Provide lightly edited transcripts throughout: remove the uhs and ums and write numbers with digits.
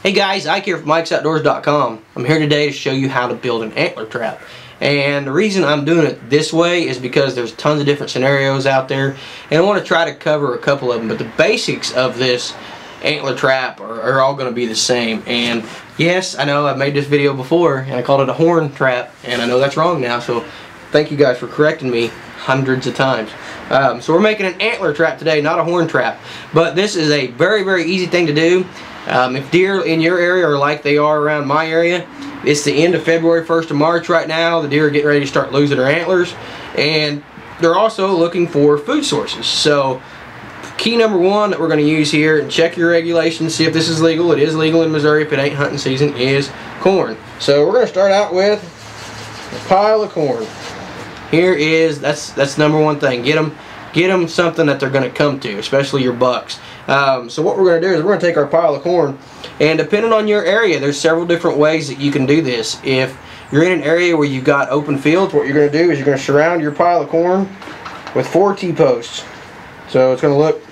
Hey guys, Ike here from IkesOutdoors.com. I'm here today to show you how to build an antler trap. And the reason I'm doing it this way is because there's tons of different scenarios out there, and I want to try to cover a couple of them. But the basics of this antler trap are all going to be the same. And yes, I know I've made this video before and I called it a horn trap, and I know that's wrong now, so thank you guys for correcting me hundreds of times. So we're making an antler trap today, not a horn trap. But this is a very, very easy thing to do. If deer in your area are like they are around my area, it's the end of February, 1st of March right now. The deer are getting ready to start losing their antlers, and they're also looking for food sources. So key number one that we're going to use here, and check your regulations, see if this is legal. It is legal in Missouri if it ain't hunting season, is corn. So we're going to start out with a pile of corn. Here is, that's number one thing. Get them something that they're going to come to, especially your bucks. So what we're going to do is we're going to take our pile of corn, and depending on your area, there's several different ways that you can do this. If you're in an area where you've got open fields, what you're going to do is you're going to surround your pile of corn with 4 T-posts. So it's going to look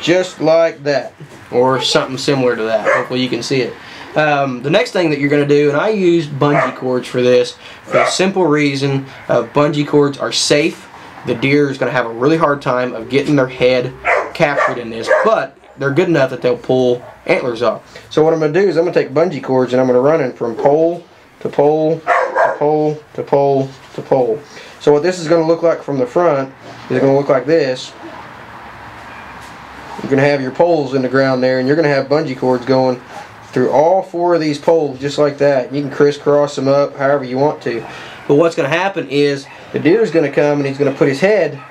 just like that, or something similar to that. Hopefully you can see it. The next thing that you're going to do, and I use bungee cords for this, for the simple reason of bungee cords are safe. The deer is going to have a really hard time of getting their head captured in this, but they're good enough that they'll pull antlers off. So what I'm going to do is I'm going to take bungee cords and I'm going to run it from pole to pole to pole to pole to pole. So what this is going to look like from the front is going to look like this. You're going to have your poles in the ground there, and you're going to have bungee cords going through all 4 of these poles just like that. You can crisscross them up however you want to. But what's going to happen is the deer is going to come and he's going to put his head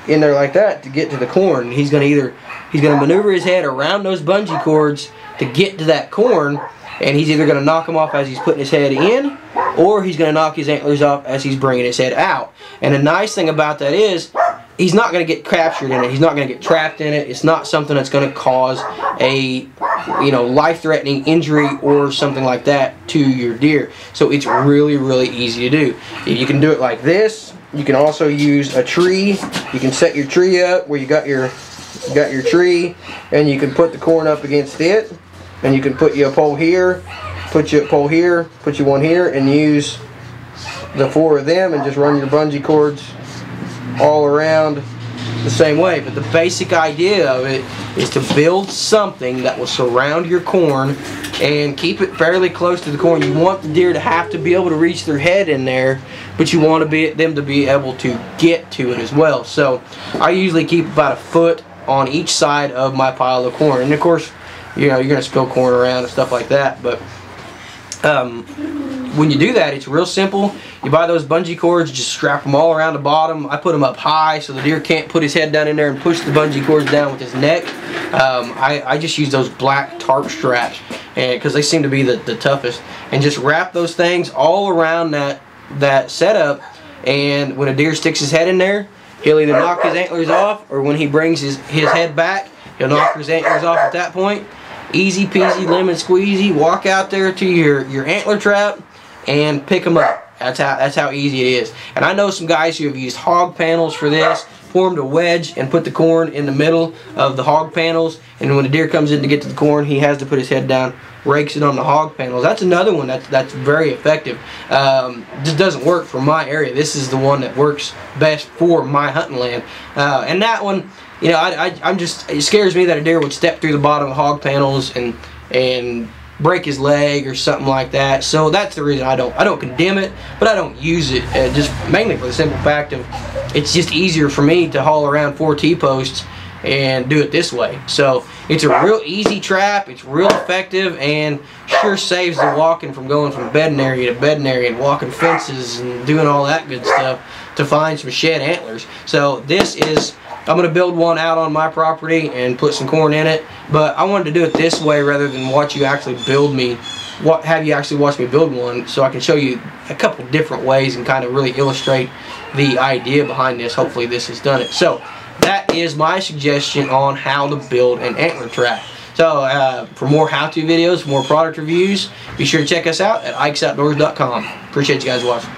in there like that to get to the corn. He's going to maneuver his head around those bungee cords to get to that corn, and he's either going to knock them off as he's putting his head in, or he's going to knock his antlers off as he's bringing his head out. And the nice thing about that is he's not going to get captured in it. He's not going to get trapped in it. It's not something that's going to cause a life-threatening injury or something like that to your deer. So it's really, really easy to do. You can do it like this. You can also use a tree. You can set your tree up where you got your tree, and you can put the corn up against it, and you can put you a pole here, put you a pole here, put you one here, and use the 4 of them and just run your bungee cords all around the same way. But the basic idea of it is to build something that will surround your corn and keep it fairly close to the corn. You want the deer to have to be able to reach their head in there, but you want them to be able to get to it as well. So I usually keep about 1 foot on each side of my pile of corn. And of course, you're going to spill corn around and stuff like that, but when you do that, it's real simple. You buy those bungee cords, just strap them all around the bottom. I put them up high so the deer can't put his head down in there and push the bungee cords down with his neck. I just use those black tarp straps because they seem to be the toughest. And just wrap those things all around that setup, and when a deer sticks his head in there, he'll either knock his antlers off, or when he brings his head back, he'll knock his antlers off at that point. Easy peasy lemon squeezy. Walk out there to your antler trap and pick them up. That's how easy it is. And I know some guys who have used hog panels for this, formed a wedge and put the corn in the middle of the hog panels, and when the deer comes in to get to the corn, he has to put his head down, rakes it on the hog panels. That's another one that's very effective. This doesn't work for my area. This is the one that works best for my hunting land. And that one, I'm just, it scares me that a deer would step through the bottom of the hog panels and break his leg or something like that. So that's the reason I don't condemn it, but I don't use it, just mainly for the simple fact of it's just easier for me to haul around 4 T-posts and do it this way. So it's a real easy trap, it's real effective, and sure saves the walking from going from bedding area to bedding area and walking fences and doing all that good stuff to find some shed antlers. So this is, I'm going to build one out on my property and put some corn in it, but I wanted to do it this way rather than watch you actually build me, have you actually watch me build one, so I can show you a couple different ways and kind of really illustrate the idea behind this. Hopefully this has done it. So that is my suggestion on how to build an antler trap. So for more how-to videos, more product reviews, be sure to check us out at IkesOutdoors.com. Appreciate you guys watching.